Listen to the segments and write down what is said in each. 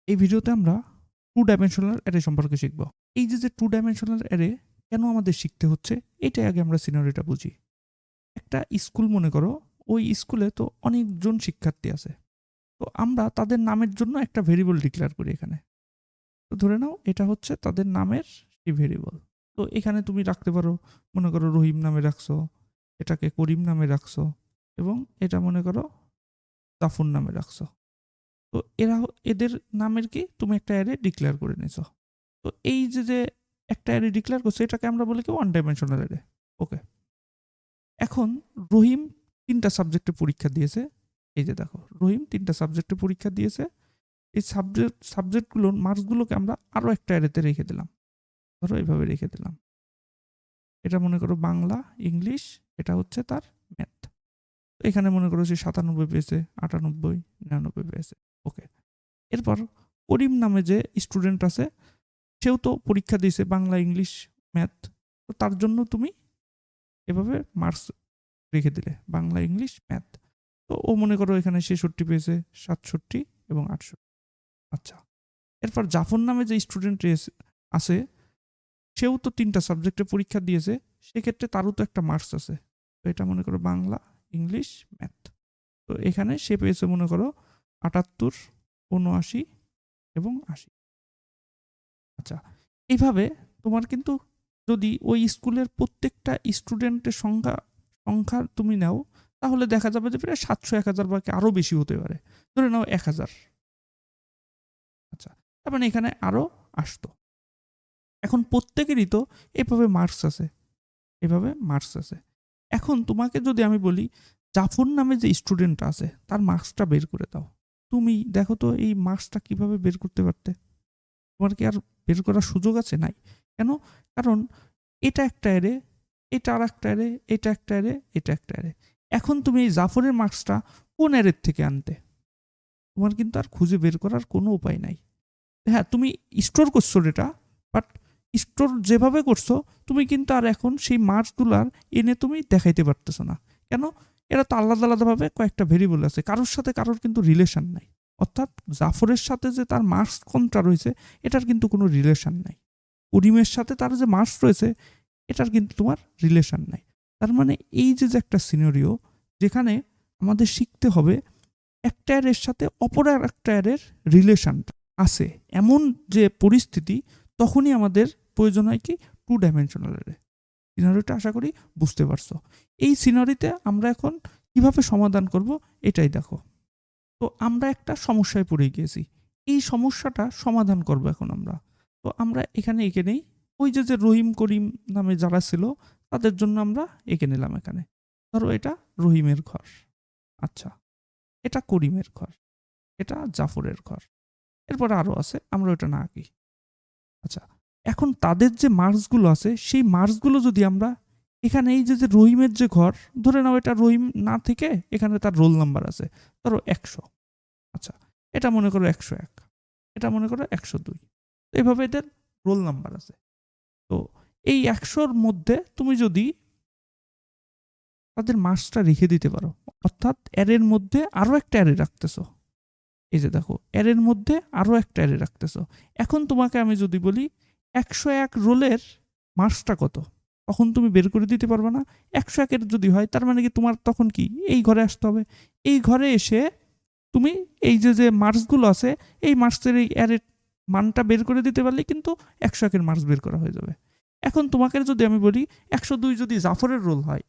এই ভিডিওতে আমরা টু ডাইমেনশনাল অ্যারে সম্পর্কে শিখব। এই যে টু ডাইমেনশনাল অ্যারে কেন আমাদের শিখতে হচ্ছে, এটাই আগে আমরা সিনারিটা বুঝি। একটা স্কুল মনে করো, ওই স্কুলে তো অনেকজন শিক্ষার্থী আছে। তো আমরা তাদের নামের জন্য একটা ভেরিয়েবল ডিক্লেয়ার করি এখানে। তো ধরে নাও এটা হচ্ছে তাদের নামের সেই ভেরিয়েবল। তো এখানে তুমি রাখতে পারো, মনে করো রহিম নামে রাখছো, এটাকে করিম নামে রাখছো, এবং এটা মনে করো জাফর নামে রাখছো। তো এদের নামের কি তুমি একটা অ্যারে ডিক্লেয়ার করে নিছো। তো এই যে একটা অ্যারে ডিক্লেয়ার করছে, এটাকে আমরা বলি কি ওয়ান ডাইমেনশনাল অ্যারে। ওকে, এখন রহিম 3টা সাবজেক্টে পরীক্ষা দিয়েছে। এই যে দেখো, রহিম 3টা সাবজেক্টে পরীক্ষা দিয়েছে। এই সাবজেক্টগুলোর মার্কসগুলোকে আমরা আরও একটা অ্যারেতে রেখে দিলাম। ধরো এইভাবে রেখে দিলাম। এটা মনে করো বাংলা, ইংলিশ, এটা হচ্ছে তার ম্যাথ। এখানে মনে করো সে 97 পেয়েছে, 98, 99 পেয়েছে। ওকে, এরপর করিম নামে যে স্টুডেন্ট আছে, সেও তো পরীক্ষা দিয়েছে বাংলা, ইংলিশ, ম্যাথ। তো তার জন্য তুমি এভাবে মার্কস রেখে দিলে বাংলা, ইংলিশ, ম্যাথ। তো ও মনে করো এখানে 66 পেয়েছে, 67 এবং 68। আচ্ছা, এরপর জাফর নামে যে স্টুডেন্ট আছে, সেও তো 3টা সাবজেক্টে পরীক্ষা দিয়েছে। সেক্ষেত্রে তারও তো একটা মার্কস আছে। তো এটা মনে করো বাংলা, ইংলিশ, ম্যাথ। তো এখানে সে পেয়েছে মনে করো 78, 79 এবং 80। আচ্ছা, এইভাবে তোমার কিন্তু যদি ওই স্কুলের প্রত্যেকটা স্টুডেন্টের সংখ্যা তুমি নাও, তাহলে দেখা যাবে যে প্রায় 700, 1000 বা আরও বেশি হতে পারে। ধরে নাও 1000। আচ্ছা, তার মানে এখানে আরও আসতো। এখন প্রত্যেকেরই তো এভাবে মার্কস আছে, এভাবে মার্কস আছে। এখন তোমাকে যদি আমি বলি জাফর নামে যে স্টুডেন্ট আছে তার মার্কসটা বের করে দাও, তুমি দেখো তো এই মার্কসটা কিভাবে বের করতে পারতে? তোমার কি আর বের করার সুযোগ আছে? নাই। কেন? কারণ এটা একটা অ্যারে, এটা আর একটা অ্যারে, এটা একটা অ্যারে, এটা একটা অ্যারে। এখন তুমি এই জাফরের মার্কসটা কোন অ্যারের থেকে আনতে? তোমার কিন্তু আর খুঁজে বের করার কোনো উপায় নাই। হ্যাঁ, তুমি স্টোর করছো ডেটা, বাট স্টোর যেভাবে করছো তুমি কিন্তু আর এখন সেই মার্কসগুলার এনে তুমি দেখাইতে পারতেছো না। কেন? এরা তো আলাদা আলাদাভাবে কয়েকটা ভেরিয়েবল আছে, কারোর সাথে কারোর কিন্তু রিলেশন নাই। অর্থাৎ জাফরের সাথে যে তার মার্কস কোনটা রয়েছে, এটার কিন্তু কোনো রিলেশন নাই। করিমের সাথে তার যে মার্কস রয়েছে, এটার কিন্তু তোমার রিলেশন নাই। তার মানে এই যে একটা সিনারিও, যেখানে আমাদের শিখতে হবে একটা অ্যারের সাথে অপর একটা অ্যারের রিলেশনটা আছে, এমন যে পরিস্থিতি, তখনই আমাদের প্রয়োজন হয় কি টু ডাইমেনশনাল অ্যারে। সিনারিটা আশা করি বুঝতে পারছো। এই সিনারিতে আমরা এখন কিভাবে সমাধান করব, এটাই দেখো। তো আমরা একটা সমস্যায় পড়ে গিয়েছি, এই সমস্যাটা সমাধান করব এখন আমরা। তো আমরা এখানে এঁকে নেই, ওই যে রহিম, করিম নামে যারা ছিল তাদের জন্য আমরা এঁকে নিলাম এখানে। ধরো এটা রহিমের ঘর, আচ্ছা, এটা করিমের ঘর, এটা জাফরের ঘর, এরপরে আরও আছে, আমরা ওটা না আঁকি। আচ্ছা, এখন তাদের যে মার্কসগুলো আছে, সেই মার্কসগুলো যদি আমরা এখানে এই যে রহিমের যে ঘর, ধরে নাও এটা রহিম না থেকে এখানে তার রোল নাম্বার আছে, ধরো 100। আচ্ছা, এটা মনে করো 101, এটা মনে করো 102। এভাবে এদের রোল নাম্বার আছে। তো এই 100-র মধ্যে তুমি যদি তাদের মার্কসটা রেখে দিতে পারো, অর্থাৎ অ্যারের মধ্যে আরও একটা অ্যারে রাখতেছো। এই যে দেখো, অ্যারের মধ্যে আরও একটা অ্যারে রাখতেছো। এখন তোমাকে আমি যদি বলি 101 রোলের মার্কসটা কত, তখন তুমি বের করে দিতে পারবে না। 101-এর যদি হয়, তার মানে কি তোমার তখন কি এই ঘরে আসতে হবে। এই ঘরে এসে তুমি এই যে মার্কসগুলো আছে, এই মার্কসের এই অ্যারের মানটা বের করে দিতে পারলে কিন্তু 101-এর মার্কস বের করা হয়ে যাবে। এখন তোমাকে যদি আমি বলি 102 যদি জাফরের রোল হয়,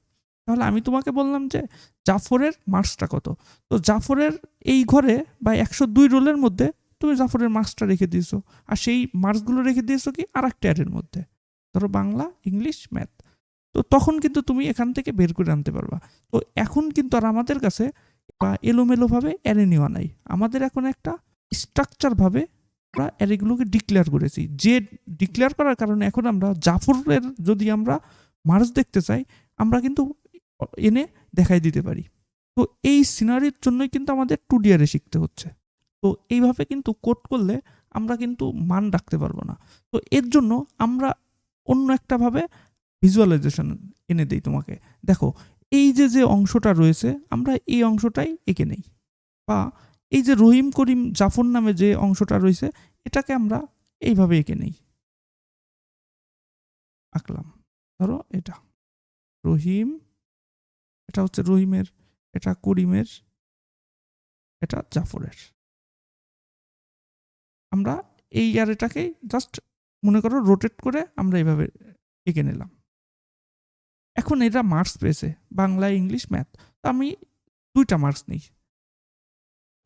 তাহলে আমি তোমাকে বললাম যে জাফরের মার্কসটা কত। তো জাফরের এই ঘরে বা 102 রোলের মধ্যে তুমি জাফরের মার্কসটা রেখে দিয়েছো, আর সেই মার্কসগুলো রেখে দিয়েছো কি আর একটা অ্যারের মধ্যে, ধরো বাংলা, ইংলিশ, ম্যাথ। তো তখন কিন্তু তুমি এখান থেকে বের করে আনতে পারবা। তো এখন কিন্তু আর আমাদের কাছে বা এলোমেলোভাবে অ্যারে নেওয়া নাই, আমাদের এখন একটা স্ট্রাকচারভাবে আমরা অ্যারেগুলোকে ডিক্লেয়ার করেছি। যে ডিক্লেয়ার করার কারণে এখন আমরা জাফরের যদি আমরা মার্কস দেখতে চাই, আমরা কিন্তু এনে দেখাই দিতে পারি। তো এই সিনারির জন্যই কিন্তু আমাদের 2D অ্যারে শিখতে হচ্ছে। তো এইভাবে কিন্তু কোড করলে আমরা কিন্তু মান রাখতে পারবো না। তো এর জন্য আমরা অন্য একটা ভাবে ভিজুয়ালাইজেশন এনে দেই তোমাকে। দেখো, এই যে অংশটা রয়েছে, আমরা এই অংশটাই এঁকে নেই, বা এই যে রহিম করিম জাফর নামে যে অংশটা রয়েছে এটাকে আমরা এইভাবে এঁকে নেই, আঁকলাম। ধরো এটা রহিম, এটা হচ্ছে রহিমের, এটা করিমের, এটা জাফরের। আমরা এই আর এটাকে জাস্ট মনে করো রোটেট করে আমরা এইভাবে এঁকে নিলাম। এখন এটা মার্কস পেয়েছে বাংলা, ইংলিশ, ম্যাথ। তো আমি 2টা মার্কস নিই,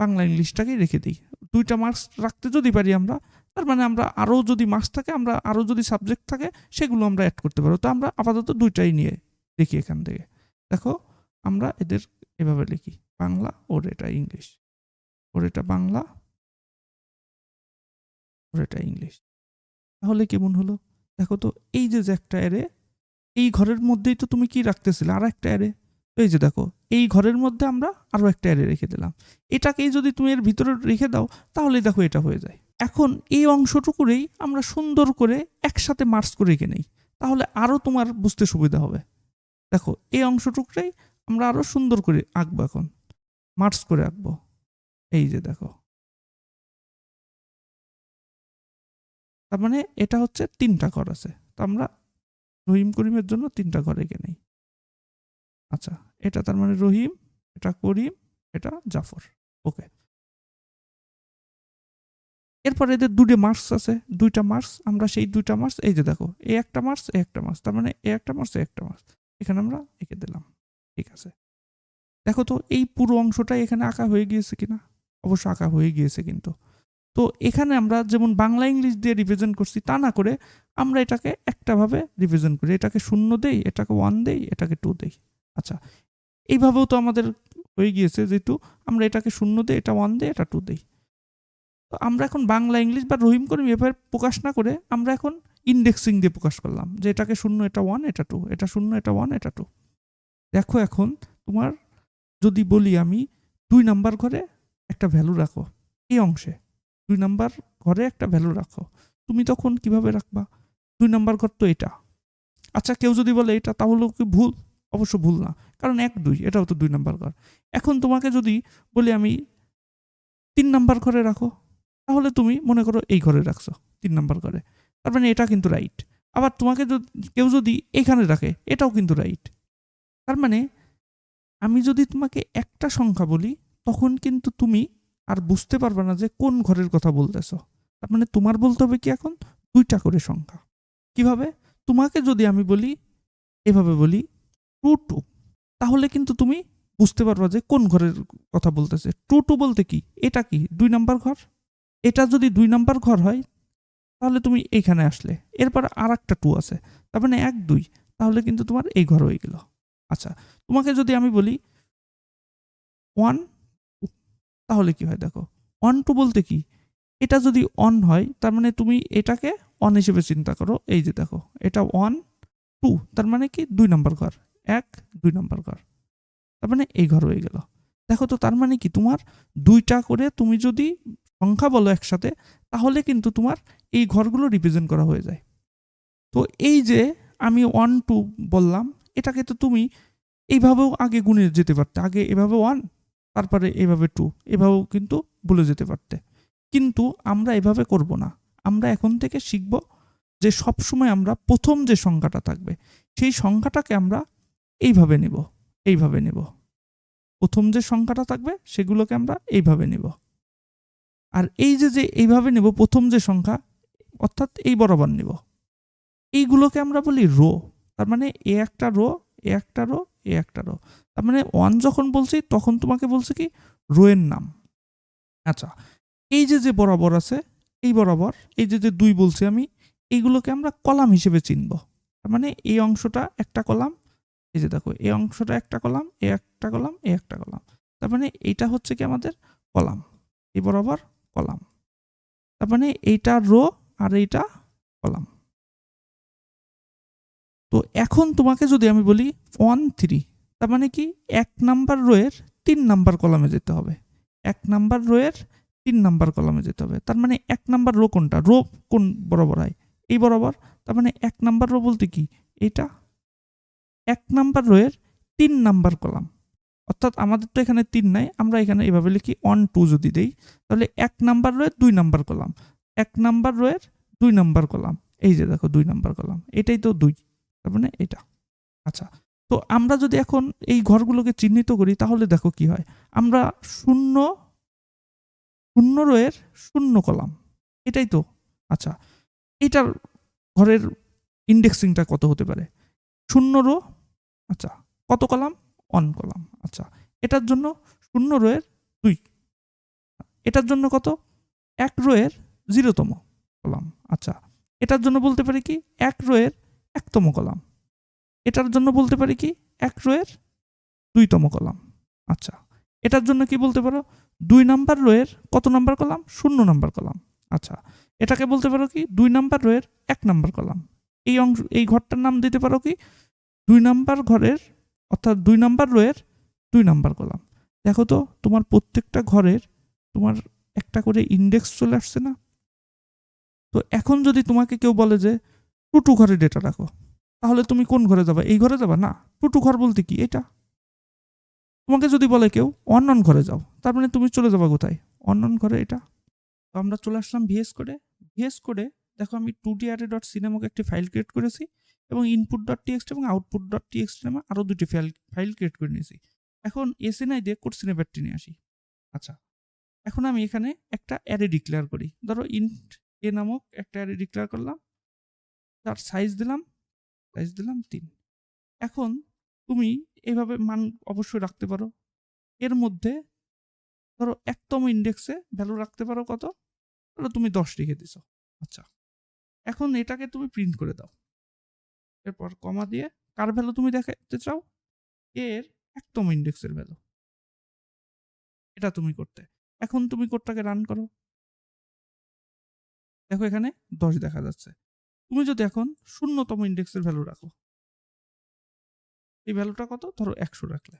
বাংলা ইংলিশটাকেই রেখে দিই। 2টা মার্কস রাখতে যদি পারি আমরা, তার মানে আমরা আরও যদি মার্কস থাকে, আমরা আরও যদি সাবজেক্ট থাকে সেগুলো আমরা অ্যাড করতে পারবো। তো আমরা আপাতত 2টাই নিয়ে দেখি এখান থেকে। দেখো আমরা এদের এভাবে লিখি, বাংলা, ওর এটা ইংলিশ, ওর এটা বাংলা, ওর এটা ইংলিশ। তাহলে কেমন হলো দেখো তো? এই যে একটা অ্যারে, এই ঘরের মধ্যেই তো তুমি কি রাখতেছিলে, আর একটা অ্যারে। এই যে দেখো এই ঘরের মধ্যে আমরা আরও একটা অ্যারে রেখে দিলাম। এটাকেই যদি তুমি এর ভিতরে রেখে দাও তাহলে দেখো এটা হয়ে যায়। এখন এই অংশটুকুরেই আমরা সুন্দর করে একসাথে মার্চ করে রেখে নেই, তাহলে আরও তোমার বুঝতে সুবিধা হবে। দেখো এই অংশটুকুরাই আমরা আরও সুন্দর করে আঁকবো, এখন মার্চ করে আঁকবো। এই যে দেখো, তার মানে এটা হচ্ছে 3টা ঘর আছে। তো আমরা রহিম করিমের জন্য 3টা ঘর এঁকে নেই। আচ্ছা, এটা তার মানে রহিম, এটা করিম, এটা জাফর। ওকে, এরপর এদের 2টে মার্কস আছে, 2টা মার্কস। আমরা সেই 2টা মার্কস, এই যে দেখো এ একটা মার্কস, এ একটা মার্কস, তার মানে এ একটা মার্কস, এ একটা মার্কস, এখানে আমরা এঁকে দিলাম। ঠিক আছে, দেখো তো এই পুরো অংশটাই এখানে আঁকা হয়ে গিয়েছে কিনা? অবশ্য আঁকা হয়ে গিয়েছে। কিন্তু তো এখানে আমরা যেমন বাংলা ইংলিশ দিয়ে রিপ্রেজেন্ট করছি তা না করে আমরা এটাকে একটাভাবে রিপ্রেজেন্ট করি। এটাকে 0 দেই, এটাকে 1 দেই, এটাকে 2 দেই। আচ্ছা, এইভাবেও তো আমাদের হয়ে গিয়েছে, যেহেতু আমরা এটাকে 0 দিই, এটা 1 দিই, এটা 2 দিই। তো আমরা এখন বাংলা ইংলিশ বা রহিম করিম এভাবে প্রকাশ না করে আমরা এখন ইন্ডেক্সিং দিয়ে প্রকাশ করলাম, যে এটাকে 0, এটা 1, এটা 2, এটা 0, এটা 1, এটা 2। দেখো এখন তোমার যদি বলি আমি 2 নাম্বার ঘরে একটা ভ্যালু রাখো, এই অংশে 2 নাম্বার ঘরে একটা ভ্যালু রাখো, তুমি তখন কিভাবে রাখবা? 2 নাম্বার ঘর তো এটা। আচ্ছা, কেউ যদি বলে এটা, তাহলেও কি ভুল? অবশ্য ভুল না, কারণ 1, 2 এটাও তো 2 নাম্বার ঘর। এখন তোমাকে যদি বলি আমি 3 নাম্বার ঘরে রাখো, তাহলে তুমি মনে করো এই ঘরে রাখছো 3 নাম্বার ঘরে, তার মানে এটা কিন্তু রাইট। আবার তোমাকে কেউ যদি এখানে রাখে, এটাও কিন্তু রাইট। তার মানে আমি যদি তোমাকে একটা সংখ্যা বলি, তখন কিন্তু তুমি আর বুঝতে পারবে না যে কোন ঘরের কথা বলতেছো। তার মানে তোমার বলতে হবে কি এখন 2টা করে সংখ্যা। কিভাবে? তোমাকে যদি আমি বলি, এভাবে বলি 2 2, তাহলে কিন্তু তুমি বুঝতে পারবা যে কোন ঘরের কথা বলতেছে। 2 2 বলতে কি, এটা কি 2 নাম্বার ঘর? এটা যদি 2 নাম্বার ঘর হয় তাহলে তুমি এইখানে আসলে, এরপর আর একটা 2 আছে, তার মানে 1 2, তাহলে কিন্তু তোমার এই ঘর হয়ে গেল। আচ্ছা, তোমাকে যদি আমি বলি 1 2, তাহলে কি হয় দেখো, 1 2 বলতে কি, এটা যদি 1 হয় তার মানে তুমি এটাকে 1 হিসেবে চিন্তা করো। এই যে দেখো এটা 1 2, তার মানে কি 2 নাম্বার ঘর, 1 2 নাম্বার ঘর, তার মানে এই ঘর হয়ে গেল। দেখো তো, তার মানে কি তোমার 2টা করে তুমি যদি সংখ্যা বলো একসাথে, তাহলে কিন্তু তোমার এই ঘরগুলো রিপ্রেজেন্ট করা হয়ে যায়। তো এই যে আমি 1 2 বললাম, এটাকে তো তুমি এইভাবেও আগে গুণে যেতে পারতে, আগে এভাবে 1, তারপরে এভাবে 2, এভাবেও কিন্তু বলে যেতে পারতে। কিন্তু আমরা এভাবে করব না। আমরা এখন থেকে শিখব যে সবসময় আমরা প্রথম যে সংখ্যাটা থাকবে সেই সংখ্যাটাকে আমরা এইভাবে নেব, এইভাবে নেব। প্রথম যে সংখ্যাটা থাকবে সেগুলোকে আমরা এইভাবে নেব। আর এই যে এইভাবে নেব, প্রথম যে সংখ্যা অর্থাৎ এই বরাবর নেব, এইগুলোকে আমরা বলি রো। তার মানে এ একটা রো, এ একটা রো, এ একটা রো। তার মানে 1 যখন বলছি তখন তোমাকে বলছি কি রো এর নাম। আচ্ছা, এই যে বরাবর আছে, এই বরাবর এই যে 2 বলছি আমি, এইগুলোকে আমরা কলাম হিসেবে চিনব। তার মানে এই অংশটা একটা কলাম, এই যে দেখো এই অংশটা একটা কলাম, এ একটা কলাম, এ একটা কলাম। তার মানে এইটা হচ্ছে কি আমাদের কলাম, এই বরাবর কলাম। তার মানে এইটা রো আর এইটা কলাম। তো এখন তোমাকে যদি আমি বলি 1 3, তার মানে কি 1 নাম্বার রোয়ের 3 নাম্বার কলামে যেতে হবে, 1 নাম্বার রোয়ের 3 নাম্বার কলামে যেতে হবে। তার মানে 1 নাম্বার রো কোনটা, রো কোন বরাবর হয়, এই বরাবর। তার মানে 1 নাম্বার রো বলতে কি, এটা 1 নাম্বার রোয়ের 3 নাম্বার কলাম। অর্থাৎ আমাদের তো এখানে 3 নাই, আমরা এখানে এভাবে লিখি 1 2 যদি দেই, তাহলে 1 নাম্বার রোয়ের 2 নাম্বার কলাম, 1 নাম্বার রোয়ের 2 নাম্বার কলাম, এই যে দেখো 2 নাম্বার কলাম, এটাই তো 2, তার মানে এটা। আচ্ছা, তো আমরা যদি এখন এই ঘরগুলোকে চিহ্নিত করি তাহলে দেখো কি হয়। আমরা 0 রোয়ের 0 কলাম, এটাই তো। আচ্ছা, এটার ঘরের ইন্ডেক্সিংটা কত হতে পারে? 0 রো, আচ্ছা, কত কলাম? 1 কলাম। আচ্ছা, এটার জন্য 0 রোয়ের 2, এটার জন্য কত? 1 রোয়ের 0তম কলাম। আচ্ছা, এটার জন্য বলতে পারি কি 1 রোয়ের 1তম কলাম, এটার জন্য বলতে পারি কি 1 রোয়ের 2তম কলাম। আচ্ছা, এটার জন্য কি বলতে পারো? 2 নাম্বার রোয়ের কত নাম্বার কলাম? 0 number column. আচ্ছা, এটাকে বলতে পারো কি 2 নাম্বার রোয়ের 1 নাম্বার কলাম। এই অংশ, এই ঘরটার নাম দিতে পারো কি 2 নাম্বার ঘরের, অর্থাৎ 2 নাম্বার রোয়ের 2 নাম্বার কলাম। দেখো তো তোমার প্রত্যেকটা ঘরের তোমার একটা করে ইন্ডেক্স চলে আসছে না? তো এখন যদি তোমাকে কেউ বলে যে টুটু ঘরে ডেটা রাখো, তাহলে তুমি কোন ঘরে যাবা? এই ঘরে যাবা না? টুটু ঘর বলতে কি এটা? তোমাকে যদি বলে কেউ অনন ঘরে যাও, তার মানে তুমি চলে যাবা কোথায়? অনন ঘরে। এটা তো আমরা চলে আসলাম ভিএস কোডে। ভিএস কোডে দেখো আমি 2d array ডট c নামক একটি ফাইল ক্রিয়েট করেছি এবং ইনপুট ডট টিএক্সটি এবং আউটপুট ডট টিএক্সটি নামে আরও দুটি ফাইল ক্রিয়েট করে নিয়েছি। এখন এসএনআই দিয়ে কোড স্নিপেটটি নিয়ে আসি। আচ্ছা, এখন আমি এখানে একটা অ্যারে ডিক্লেয়ার করি। ধরো ইন্ট এ নামক একটা অ্যারে ডিক্লেয়ার করলাম, তার সাইজ দিলাম 3। এখন তুমি এইভাবে মান অবশ্যই রাখতে পারো। এর মধ্যে ধরো 1তম ইন্ডেক্সে ভ্যালু রাখতে পারো কত? ধরো তুমি 10 রেখে দিছো। আচ্ছা, এখন এটাকে তুমি প্রিন্ট করে দাও। এরপর কমা দিয়ে কার ভ্যালু তুমি দেখাতে চাও? এর 1তম ইন্ডেক্সের ভ্যালু, এটা তুমি করতে। এখন তুমি কোডটাকে রান করো, দেখো এখানে 10 দেখা যাচ্ছে। তুমি যদি এখন 0তম ইন্ডেক্সের ভ্যালু রাখো, এই ভ্যালুটা কত? ধরো 100 রাখলে,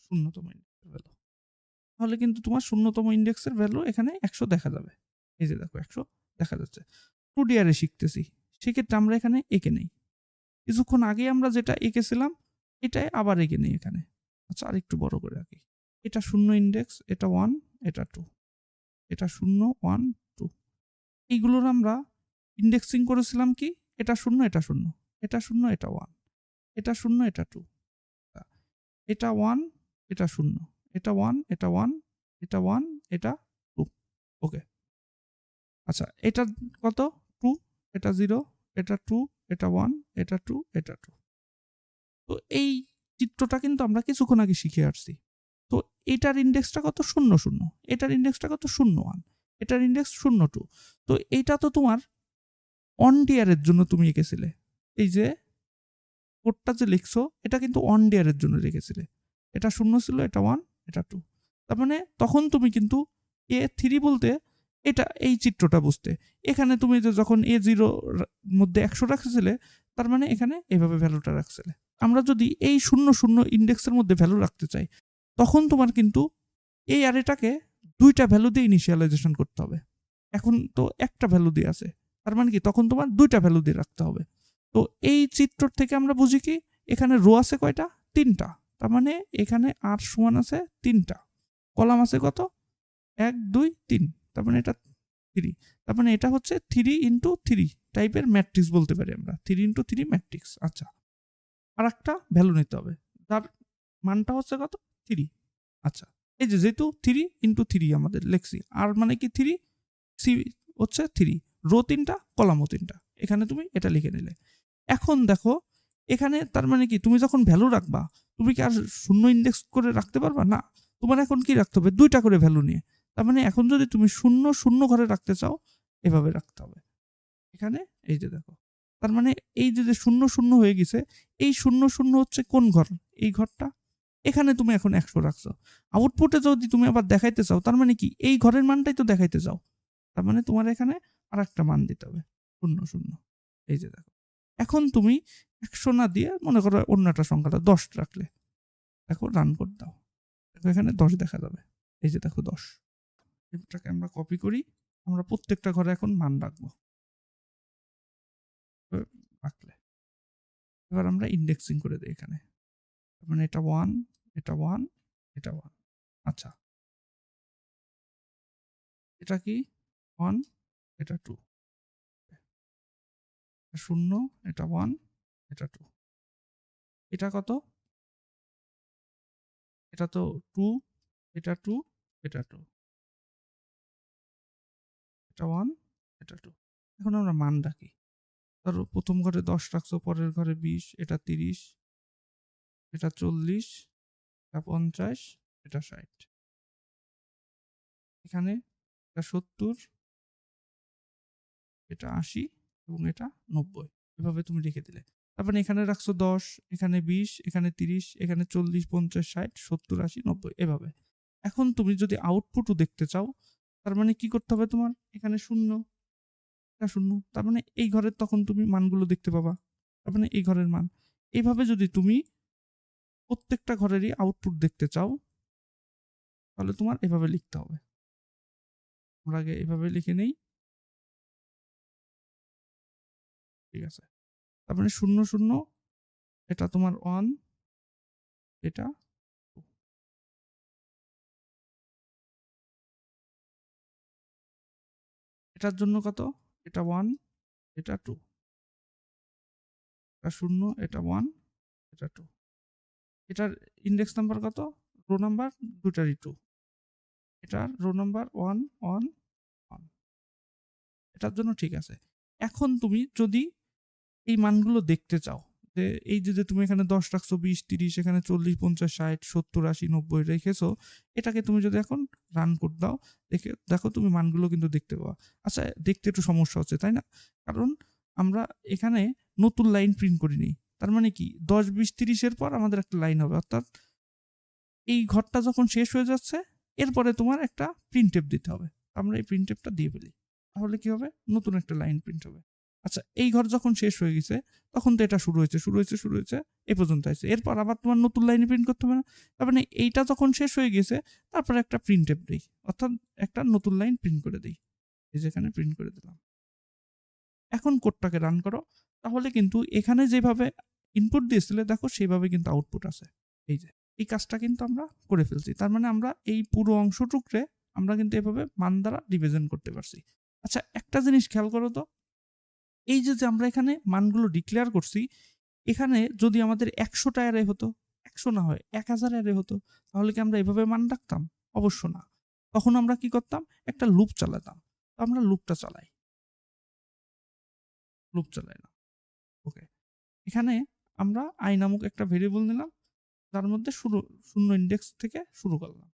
0তম ইন্ডেক্সের ভ্যালু, তাহলে কিন্তু তোমার 0তম ইন্ডেক্সের ভ্যালু এখানে 100 দেখা যাবে। এই যে দেখো 100 দেখা যাচ্ছে। 2d array শিখতেছি, সেক্ষেত্রে আমরা এখানে এঁকে নেই। কিছুক্ষণ আগে আমরা যেটা এঁকেছিলাম এটাই আবার এঁকে নেই এখানে। আচ্ছা, আর একটু বড় করে আঁকি। এটা 0 ইন্ডেক্স, এটা 1, এটা 2, এটা 0 1 2, এইগুলোর আমরা ইন্ডেক্সিং করেছিলাম কি? এটা 0 এটা 0, এটা 0 এটা 1, এটা 0 এটা 2, এটা 1 এটা 0, এটা 1 এটা 1, এটা 1 এটা 2। ওকে। আচ্ছা, এটা কত? 2, এটা 0, এটা 2, এটা 1, এটা 2, এটা 2। তো এই চিত্রটা কিন্তু আমরা কিছুক্ষণ আগে শিখে আসছি। তো এটার ইন্ডেক্সটা কত? 0 0, এটার ইন্ডেক্সটা কত? 0 1, এটার ইন্ডেক্স 0 2। তো এইটা তো তোমার অন ডিয়ারের জন্য তুমি এঁকেছিলে। এই যে কোডটা যে লিখছো এটা কিন্তু অন ডিয়ারের জন্য লিখেছিলে। এটা 0 ছিল, এটা 1, এটা 2। তার মানে তখন তুমি কিন্তু A3 বলতে এটা এই চিত্রটা বুঝতে। এখানে তুমি যে যখন A0 মধ্যে 100 রাখছিলে, তার মানে এখানে এভাবে ভ্যালুটা রাখছিলে। আমরা যদি এই 0 0 ইন্ডেক্সের মধ্যে ভ্যালু রাখতে চাই, তখন তোমার কিন্তু এই অ্যারেটাকে 2টা ভ্যালু দিয়ে ইনিশিয়ালাইজেশন করতে হবে। এখন তো একটা ভ্যালু দিয়ে আছে, তার মানে কি তখন তোমার 2টা ভ্যালু দিয়ে রাখতে হবে। তো এই চিত্র থেকে আমরা বুঝি কি এখানে রো আছে কয়টা? 3টা। তার মানে এখানে আর সমান আছে 3টা। কলাম আছে কত? 1 2 3, তার মানে এটা 3। তার মানে এটা হচ্ছে 3 ইন্টু 3 টাইপের ম্যাট্রিক্স বলতে পারি আমরা, 3 ইন্টু 3 ম্যাট্রিক্স। আচ্ছা, আর একটা ভ্যালু নিতে হবে, তার মানটা হচ্ছে কত? 3। আচ্ছা, এই যে যেহেতু 3 ইন্টু 3 আমাদের লেখছি, আর মানে কি 3, সি হচ্ছে 3, রো 3টা কলামও 3টা, এখানে তুমি এটা লিখে নিলে। এখন দেখো এখানে তার মানে কি তুমি যখন ভ্যালু রাখবা, তুমি কি আর 0 ইন্ডেক্স করে রাখতে পারবা না? তোমার এখন কি রাখতে হবে? 2টা করে ভ্যালু নিয়ে। তার মানে এখন যদি তুমি 0 0 ঘরে রাখতে চাও, এভাবে রাখতে হবে। এখানে এই যে দেখো, তার মানে এই যে 0 0 হয়ে গেছে, এই 0 0 হচ্ছে কোন ঘর? এই ঘরটা। এখানে তুমি এখন 100 রাখছো। আউটপুটে যদি তুমি আবার দেখাইতে চাও, তার মানে কি এই ঘরের মানটাই তো দেখাইতে চাও, তার মানে তোমার এখানে আর একটা মান দিতে হবে 0 0। এই যে দেখো, এখন তুমি 100 না দিয়ে মনে করো অন্য একটা সংখ্যাটা 10 রাখলে, দেখো রান করে দাও, দেখো এখানে 10 দেখা যাবে। এই যে দেখো 10। এটাকে আমরা কপি করি, আমরা প্রত্যেকটা ঘরে এখন মান রাখবো। রাখলে এবার আমরা ইন্ডেক্সিং করে দিই এখানে, মানে এটা 1, এটা 1, এটা 1। আচ্ছা, এটা কি 1, এটা 2, 0, এটা 1, এটা 2। এটা কত? এটা তো 2, এটা 2, এটা 2, এটা 1, এটা 2। এখন আমরা মান রাখি। ধরো প্রথম ঘরে 10 রাখছো, পরের ঘরে 20, এটা 30, এটা 40, এটা 50, এটা 60। এখানে এটা 70, এটা 80 এবং এটা 90। এভাবে তুমি রেখে দিলে। তারপরে এখানে রাখছো 10, এখানে 20, এখানে 30, এখানে 40, 50, 60, 70, 80, 90 এভাবে। এখন তুমি যদি আউটপুটও দেখতে চাও, তার মানে কি করতে হবে তোমার? এখানে 0, এটা 0, তার মানে এই ঘরের তখন তুমি মানগুলো দেখতে পাবা। তার মানে এই ঘরের মান। এইভাবে যদি তুমি প্রত্যেকটা ঘরেরই আউটপুট দেখতে চাও, তাহলে তোমার এভাবে লিখতে হবে। আমরা আগে এভাবে লিখে নেই, ঠিক আছে? তার মানে 0, 0, এটা তোমার 1, এটা 2। এটার জন্য কত? এটা 1, এটা 2, এটা 0, এটা 1, এটা 2। এটার ইন্ডেক্স নাম্বার কত? রো নাম্বার দুটারই 2। এটার রো নাম্বার 1, 1, 1। এটার জন্য ঠিক আছে। এখন তুমি যদি এই মানগুলো দেখতে চাও, যে এই যে তুমি এখানে 10 রাখছো, 20, 30, এখানে 40, 50, 60, 70, 80, 90 রেখেছো, এটাকে তুমি যদি এখন রান কোড দাও, দেখো তুমি মানগুলো কিন্তু দেখতে পাবা। আচ্ছা, দেখতে একটু সমস্যা হচ্ছে, তাই না? কারণ আমরা এখানে নতুন লাইন প্রিন্ট করিনি। তার মানে কি 10, 20, 30 এর পর আমাদের একটা লাইন হবে, অর্থাৎ এই ঘরটা যখন শেষ হয়ে যাচ্ছে, এরপরে তোমার একটা প্রিন্ট টেপ দিতে হবে। আমরা এই প্রিন্ট টেপটা দিয়ে ফেলি, তাহলে কি হবে? নতুন একটা লাইন প্রিন্ট হবে। আচ্ছা, এই ঘর যখন শেষ হয়ে গেছে, তখন তো এটা শুরু হয়েছে এ পর্যন্ত আছে। এরপর আবার তোমার নতুন লাইনে প্রিন্ট করতে হবে না? তার মানে এইটা যখন শেষ হয়ে গেছে, তারপরে একটা প্রিন্ট টেপ দিই, অর্থাৎ একটা নতুন লাইন প্রিন্ট করে দিই। এই যেখানে প্রিন্ট করে দিলাম। এখন কোডটাকে রান করো, তাহলে কিন্তু এখানে যেভাবে ইনপুট দিয়েছিলে, দেখো সেভাবে কিন্তু আউটপুট আছে। এই যে এই কাজটা কিন্তু আমরা করে ফেলছি। তার মানে আমরা এই পুরো অংশটুকরে আমরা কিন্তু এভাবে মান দ্বারা রিপ্রেজেন্ট করতে পারছি। আচ্ছা, একটা জিনিস খেয়াল করো তো, এই যে আমরা এখানে মানগুলো ডিক্লেয়ার করছি, এখানে যদি আমাদের 100টা অ্যারে হতো, 100 না হয় 1000 অ্যারে হতো, তাহলে কি আমরা এভাবে মান রাখতাম? অবশ্য না। তখন আমরা কি করতাম? একটা লুপ চালাতাম। তো আমরা লুপটা চালাই, লুপ চালাই না। ওকে, এখানে আমরা আই নামক একটা ভেরিয়েবল নিলাম, তার মধ্যে শূন্য ইন্ডেক্স থেকে শুরু করলাম।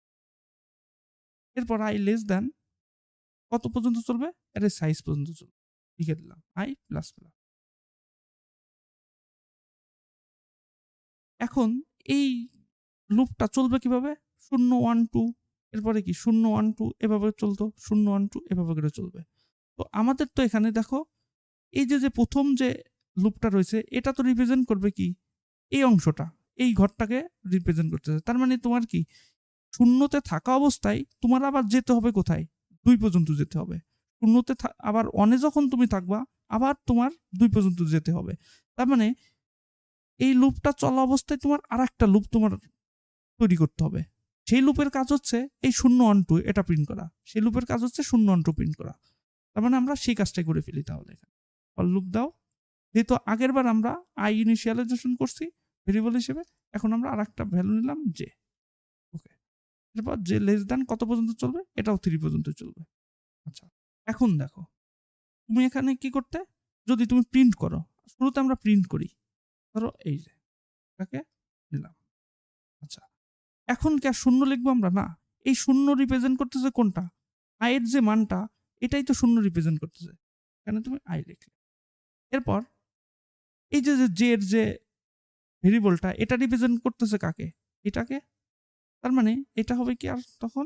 এরপর আই লেস দেন কত পর্যন্ত চলবে? এর সাইজ পর্যন্ত চলবে, লিখে দিলাম আই প্লাস প্লাস। এখন এই লুপটা চলবে কিভাবে? 0, 1, 2, এরপরে কি 0, 1, 2 এভাবে চলতো, 0, 1, 2 এভাবে করে চলবে। তো আমাদের তো এখানে দেখো, এই যে প্রথম যে লুপটা রয়েছে, এটা তো রিপ্রেজেন্ট করবে কি? এই অংশটা, এই ঘরটাকে রিপ্রেজেন্ট করতেছে। তার মানে তোমার কি শূন্যতে থাকা অবস্থায় তোমার আবার যেতে হবে কোথায়? 2 পর্যন্ত যেতে হবে। শূন্যতে আবার অনে যখন তুমি থাকবা, আবার তোমার 2 পর্যন্ত যেতে হবে। তার মানে এই লুপটা চলা অবস্থায় তোমার আর একটা লুপ তোমার তৈরি করতে হবে। সেই লুপের কাজ হচ্ছে এই 0, 1, 2 এটা প্রিন্ট করা। সেই লুপের কাজ হচ্ছে 0, 1, 2 প্রিন্ট করা। তার মানে আমরা সেই কাজটাই করে ফেলি। তাহলে এখানে ফর লুপ দাও, যেহেতু আগের বার আমরা আই ইনিশিয়ালাইজেশন করছি ভেরিয়েবল হিসেবে, এখন আমরা আর একটা ভ্যালু নিলাম জে। ওকে, এরপর যে লেস দেন কত পর্যন্ত চলবে? এটাও 3 পর্যন্ত চলবে। আচ্ছা, এখন দেখো তুমি এখানে কি করতে, যদি তুমি প্রিন্ট করো, শুরুতে আমরা প্রিন্ট করি, ধরো এই যে এটাকে নিলাম। আচ্ছা, এখন কি আর শূন্য লিখবো আমরা? না, এই শূন্য রিপ্রেজেন্ট করতেছে কোনটা? আয়ের যে মানটা, এটাই তো শূন্য রিপ্রেজেন্ট করতেছে। এখানে তুমি আই লিখলে, এরপর এই যে জে এর যে ভেরিয়েবলটা, এটা রিপ্রেজেন্ট করতেছে কাকে? এটাকে। তার মানে এটা হবে কি আর তখন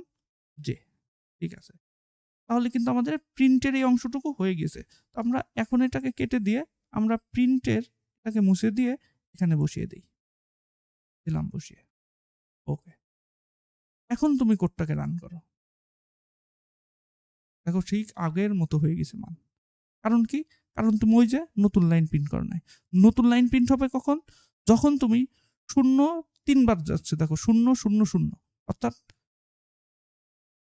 জে। ঠিক আছে, তাহলে কিন্তু আমাদের প্রিন্টের এই অংশটুকু হয়ে গেছে। তো আমরা এখন এটাকে কেটে দিয়ে আমরা প্রিন্টের এটাকে মুছে দিয়ে এখানে বসিয়ে দিই, দিলাম বসিয়ে। ওকে, এখন তুমি কোডটাকে রান করো, দেখো ঠিক আগের মতো হয়ে গেছে মান। কারণ কি? কারণ তুমি ওই যে নতুন লাইন প্রিন্ট করো নাই। নতুন লাইন প্রিন্ট হবে কখন? যখন তুমি 0 3 বার যাচ্ছে, দেখো 0 0 0, অর্থাৎ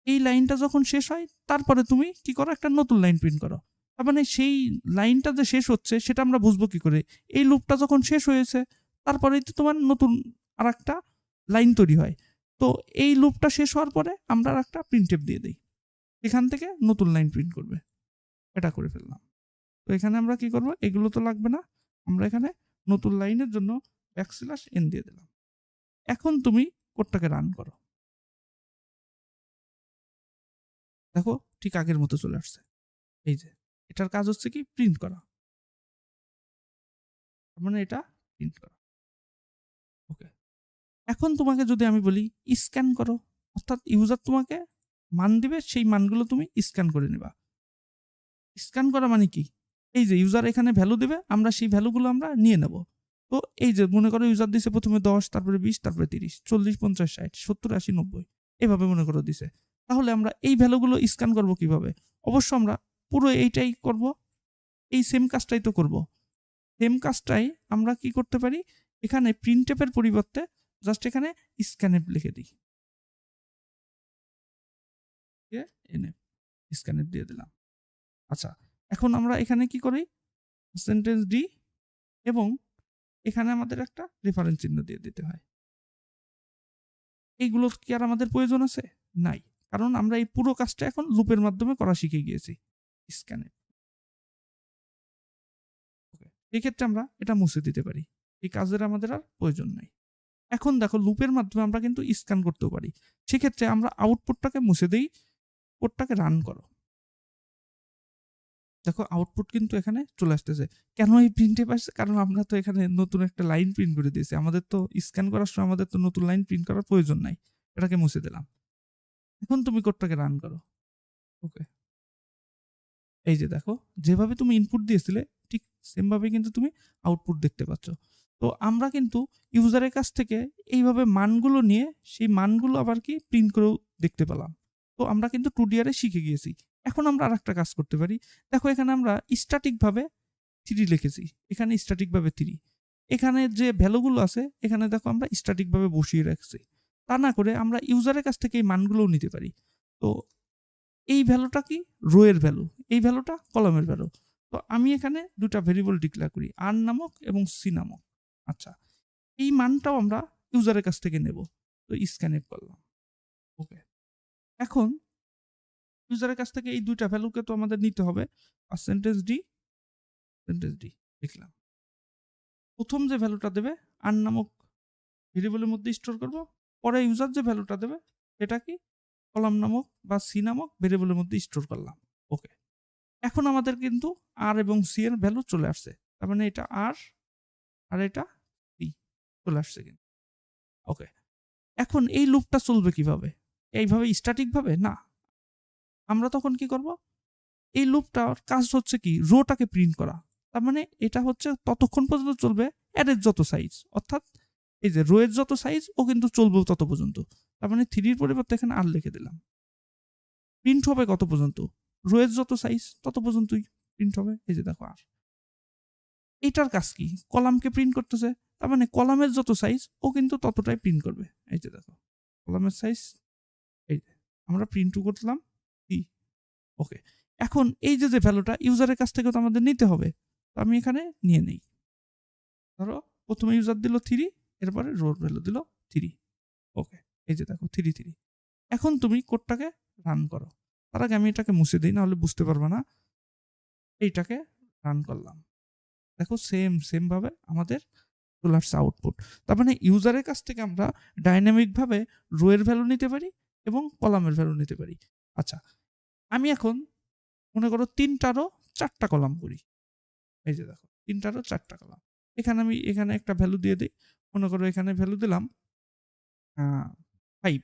এই লাইনটা যখন শেষ হয় তারপরে তুমি কি করো, একটা নতুন লাইন প্রিন্ট করো। তার মানে সেই লাইনটা যে শেষ হচ্ছে সেটা আমরা বুঝবো কি করে, এই লুপটা যখন শেষ হয়েছে তারপরেই তো তোমার নতুন আর একটা লাইন তৈরি হয়। তো এই লুপটা শেষ হওয়ার পরে আমরা আর একটা প্রিন্টএফ দিয়ে দিই, এখান থেকে নতুন লাইন প্রিন্ট করবে। এটা করে ফেললাম। তো এখানে আমরা কি করব, এগুলো তো লাগবে না, আমরা এখানে নতুন লাইনের জন্য \n দিয়ে দিলাম। এখন তুমি কোডটাকে রান করো, দেখো ঠিক আগের মতো চলে আসছে। এই যে এটার কাজ হচ্ছে কি, প্রিন্ট করা, তার মানে এটা প্রিন্ট করা। ওকে, এখন তোমাকে যদি আমি বলি স্ক্যান করো, অর্থাৎ ইউজার তোমাকে মান দিবে, সেই মানগুলো তুমি স্ক্যান করে নেবা। স্ক্যান করা মানে কি, এই যে ইউজার এখানে ভ্যালু দেবে, আমরা সেই ভ্যালুগুলো আমরা নিয়ে নেব। তো এই যে মনে করো ইউজার দিছে প্রথমে 10, তারপরে 20, তারপরে 30, 40, 50, 60, 70, 80, 90, এভাবে মনে করো দিছে। তাহলে আমরা এই ভ্যালুগুলো স্ক্যান করব কিভাবে? অবশ্য আমরা পুরো এইটাই করব, এই সেম কাজটাই তো করব। সেম কাজটাই আমরা কি করতে পারি, এখানে প্রিন্টএফের পরিবর্তে জাস্ট এখানে স্ক্যানএফ লিখে দিই, এনএফ, স্ক্যানএফ দিয়ে দিলাম। আচ্ছা, এখন আমরা এখানে কি করি, সেন্টেন্স ডি, এবং এখানে আমাদের একটা রেফারেন্স চিহ্ন দিয়ে দিতে হয়। এইগুলো কি আর আমাদের প্রয়োজন আছে? নাই, কারণ আমরা এই পুরো কাজটা এখন লুপের মাধ্যমে করা শিখে গিয়েছি। স্ক্যানে এই ক্ষেত্রে আমরা এটা মুছে দিতে পারি, এই কাজের আমাদের আর প্রয়োজন নাই। এখন দেখো লুপের মাধ্যমে আমরা কিন্তু স্ক্যান করতেও পারি, সেক্ষেত্রে আমরা আউটপুটটাকে মুছে দিই, কোডটাকে রান করো। দেখো আউটপুট কিন্তু এখানে চলে আসতেছে। কেন এই প্রিন্টে আসছে? কারণ আমরা তো এখানে নতুন একটা লাইন প্রিন্ট করে দিয়েছি, আমাদের তো স্ক্যান করার সময় আমাদের তো নতুন লাইন প্রিন্ট করার প্রয়োজন নাই, এটাকে মুছে দিলাম। এখন তুমি কোডটাকে রান করো। ওকে, এই যে দেখো যেভাবে তুমি ইনপুট দিয়েছিলে ঠিক সেমভাবে কিন্তু তুমি আউটপুট দেখতে পাচ্ছ। তো আমরা কিন্তু ইউজারের কাছ থেকে এইভাবে মানগুলো নিয়ে সেই মানগুলো আবার কি প্রিন্ট করেও দেখতে পেলাম। তো আমরা কিন্তু 2DR শিখে গিয়েছি। এখন আমরা আর একটা কাজ করতে পারি। দেখো এখানে আমরা স্ট্যাটিকভাবে 3 লিখেছি, এখানে স্ট্যাটিকভাবে 3, এখানে যে ভ্যালুগুলো আছে এখানে দেখো আমরা স্ট্যাটিকভাবে বসিয়ে রাখছি। তা না করে আমরা ইউজারের কাছ থেকে এই মানগুলোও নিতে পারি। তো এই ভ্যালুটা কি, রো এর ভ্যালু, এই ভ্যালুটা কলামের ভ্যালু। তো আমি এখানে দুটা ভেরিয়েবল ডিক্লেয়ার করি, আর নামক এবং সি নামক। আচ্ছা, এই মানটাও আমরা ইউজারের কাছ থেকে নেব। তো স্ক্যানএফ করলাম। ওকে, এখন ইউজারের কাছ থেকে এই দুইটা ভ্যালুকে তো আমাদের নিতে হবে। %d লিখলাম। প্রথম যে ভ্যালুটা দেবে আর নামক ভেরিয়েবলের মধ্যে স্টোর করব, পরে ইউজার যে ভ্যালুটা দেবে সেটা কি কলাম নামক বা সি নামক ভেরিয়েবলের মধ্যে স্টোর করলাম। ওকে, এখন আমাদের কিন্তু আর এবং সি এর ভ্যালু চলে আসছে, তার মানে এটা আর আর এটা সি চলে আসছে কিন্তু। ওকে, এখন এই লুপটা চলবে কিভাবে? এইভাবে স্ট্যাটিক ভাবে না, আমরা তখন কি করব, এই লুপটার কাজ হচ্ছে কি রোটাকে প্রিন্ট করা। তার মানে এটা হচ্ছে ততক্ষণ পর্যন্ত চলবে অ্যারের যত সাইজ, অর্থাৎ এই যে রো এর যত সাইজ ও কিন্তু চলবে তত পর্যন্ত। তার মানে 3 পরিবর্তে এখানে আর লিখে দিলাম। প্রিন্ট হবে কত পর্যন্ত, রো এর যত সাইজ তত পর্যন্তই প্রিন্ট হবে। এই যে দেখো আর এটার কাজ কি, কলামকে প্রিন্ট করতেছে, তার মানে কলামের যত সাইজ ও কিন্তু ততটাই প্রিন্ট করবে। এই যে দেখো কলামের সাইজ, এই যে আমরা প্রিন্টও করলাম কি। ওকে, এখন এই যে ভ্যালুটা ইউজারের কাছ থেকে তো আমাদের নিতে হবে, তো আমি এখানে নিয়ে নেই। ধরো প্রথমে ইউজার দিল 3, এরপরে রোর ভ্যালু দিল 3। ওকে, এই যে দেখো 3 3। এখন তুমি কোডটাকে রান করো। তার আগে আমি এটাকে মুছে দিই, নাহলে বুঝতে পারবে না। এইটাকে রান করলাম, দেখো সেম ভাবে আমাদের চলে আসছে আউটপুট। তার মানে ইউজারের কাছ থেকে আমরা ডাইনামিকভাবে রো এর ভ্যালু নিতে পারি এবং কলামের ভ্যালু নিতে পারি। আচ্ছা, আমি এখন মনে করো 3টারও 4টা কলাম করি। এই যে দেখো 3টারও 4টা কলাম, এখানে আমি এখানে একটা ভ্যালু দিয়ে দিই। মনে করো এখানে ভ্যালু দিলাম 5,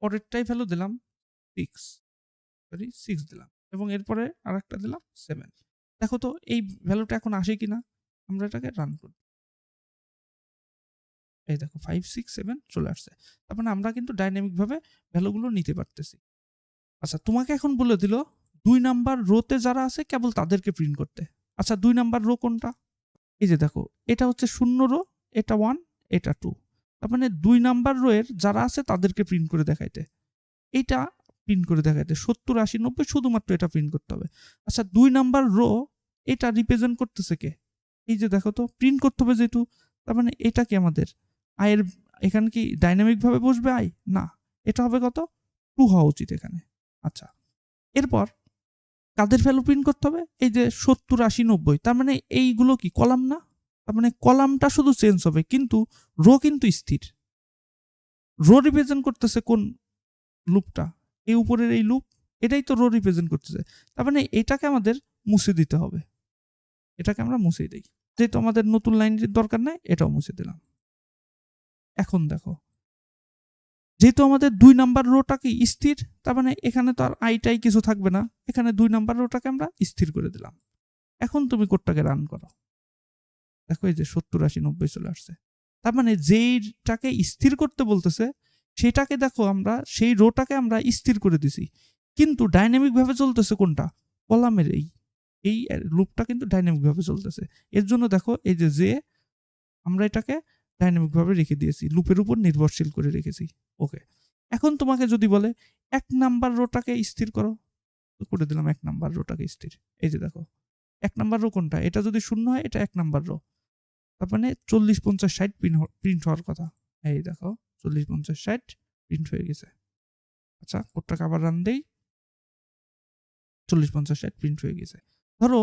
পরেরটাই ভ্যালু দিলাম 6 দিলাম, এবং এরপরে আর একটা দিলাম 7। দেখো তো এই ভ্যালুটা এখন আসে কিনা, আমরা এটাকে রান করি। এই দেখো 5 6 7 চলে আসছে। তার মানে আমরা কিন্তু ডাইনামিকভাবে ভ্যালুগুলো নিতে পারতেছি। আচ্ছা, তোমাকে এখন বলে দিল 2 নাম্বার রোতে যারা আছে কেবল তাদেরকে প্রিন্ট করতে। আচ্ছা, 2 নাম্বার রো কোনটা? এই যে দেখো এটা হচ্ছে 0 রো, এটা 1, এটা 2। তার মানে 2 নাম্বার রো এর যারা আছে তাদেরকে প্রিন্ট করে দেখাইতে, এইটা প্রিন্ট করে দেখাইতে 70 80 90 শুধুমাত্র এটা প্রিন্ট করতে হবে। আচ্ছা 2 নাম্বার রো এটা রিপ্রেজেন্ট করতেছে কে? এই যে দেখো তো প্রিন্ট করতে হবে যেহেতু, তার মানে এটা কি আমাদের আয়ের, এখানে কি ডাইনামিক ভাবে বসবে আই? না, এটা হবে কত 2 হওয়া উচিত এখানে। আচ্ছা এরপর কাদের ভ্যালু প্রিন্ট করতে হবে? এই যে 70 80 90, তার মানে এইগুলো কি কলাম না? তার মানে কলামটা শুধু চেঞ্জ হবে কিন্তু রো কিন্তু স্থির। রো রিপ্রেজেন্ট করতেছে কোন লুপটা? এই উপরের এই লুপ, এটাই তো রো রিপ্রেজেন্ট করতেছে। তার মানে এটাকে আমাদের মুছে দিতে হবে, এটাকে আমরা মুছে দিই। যেহেতু আমাদের নতুন লাইনের দরকার নাই, এটাও মুছে দিলাম। এখন দেখো যেহেতু আমাদের 2 নাম্বার রোটা কি স্থির, তার মানে এখানে তো আর আইটাই কিছু থাকবে না, এখানে 2 নাম্বার রোটাকে আমরা স্থির করে দিলাম। এখন তুমি কোডটাকে রান করো, দেখো এই যে 70 80 90 চলে আসছে। তার মানে যেইটাকে স্থির করতে বলতেছে সেটাকে দেখো আমরা সেই রোটাকে আমরা স্থির করে দিছি, কিন্তু ডাইনামিক ভাবে চলতেছে কোনটা? কলামের এই লুপটা কিন্তু ডাইনামিক ভাবে চলতেছে। এর জন্য দেখো এই যে আমরা এটাকে ডাইনামিক ভাবে রেখে দিয়েছি, লুপের উপর নির্ভরশীল করে রেখেছি। ওকে, এখন তোমাকে যদি বলে 1 নাম্বার রোটাকে স্থির করো, তো করে দিলাম 1 নাম্বার রোটাকে স্থির। এই যে দেখো 1 নাম্বার রো কোনটা? এটা যদি শূন্য হয় এটা 1 নাম্বার রো, তার মানে 40 50 60 প্রিন্ট হওয়ার কথা। এই দেখো 40 50 60 প্রিন্ট হয়ে গেছে। আচ্ছা কোডটাকে আবার রান দেই, 40 50 60 প্রিন্ট হয়ে গেছে। ধরো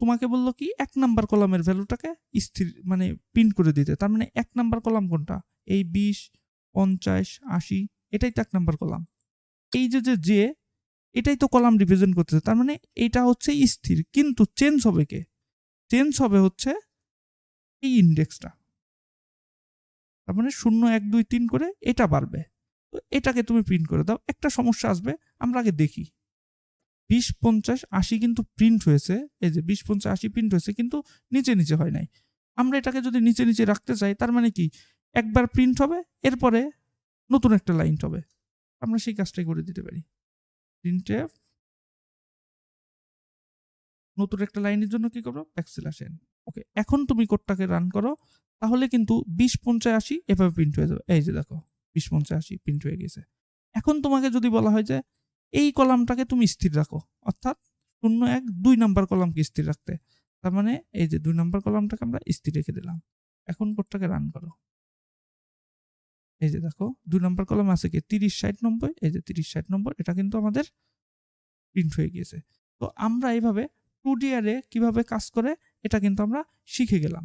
তোমাকে বললো কি 1 নাম্বার কলামের ভ্যালুটাকে স্থির মানে প্রিন্ট করে দিতে, তার মানে 1 নাম্বার কলাম কোনটা? এই 20 50 80, এটাই তো 1 নাম্বার কলাম। এই যে এটাই তো কলাম রিপ্রেজেন্ট করতেছে, তার মানে এটা হচ্ছে স্থির, কিন্তু চেঞ্জ হবে কে? চেঞ্জ হবে হচ্ছে এই ইন্ডেক্সটা। তার মানে 0 1 2 3 করে এটা বাড়বে। তো এটাকে তুমি প্রিন্ট করে দাও। একটা সমস্যা আসবে, আমরা আগে দেখি। 20 50 80 কিন্তু প্রিন্ট হয়েছে, এই যে 20 50 80 প্রিন্ট হয়েছে, কিন্তু নিচে নিচে হয় নাই। আমরা এটাকে যদি নিচে নিচে রাখতে চাই, তার মানে কি একবার প্রিন্ট হবে, এরপরে নতুন একটা লাইন হবে। আমরা সেই কাজটাই করে দিতে পারি। প্রিন্টএফ নতুন একটা লাইনের জন্য কি করবো? Backslash n। ওকে, এখন তুমি কোডটাকে রান করো, তাহলে কিন্তু 20 50 80 এভাবে প্রিন্ট হয়ে যাবে। এই যে দেখো 20 50 80 প্রিন্ট হয়ে গেছে। এখন তোমাকে যদি বলা হয় যে এই কলামটাকে তুমি স্থির রাখো, অর্থাৎ 0 1 2 নাম্বার কলামকে স্থির রাখতে, তার মানে এই যে 2 নাম্বার কলামটাকে আমরা স্থির রেখে দিলাম। এখন কোডটাকে রান করো, এই যে দেখো 2 নাম্বার কলাম আছে কি 30 60 90, এই যে 30 60 90, এটা কিন্তু আমাদের প্রিন্ট হয়ে গিয়েছে। তো আমরা এইভাবে 2D অ্যারে কিভাবে কাজ করে এটা কিন্তু আমরা শিখে গেলাম।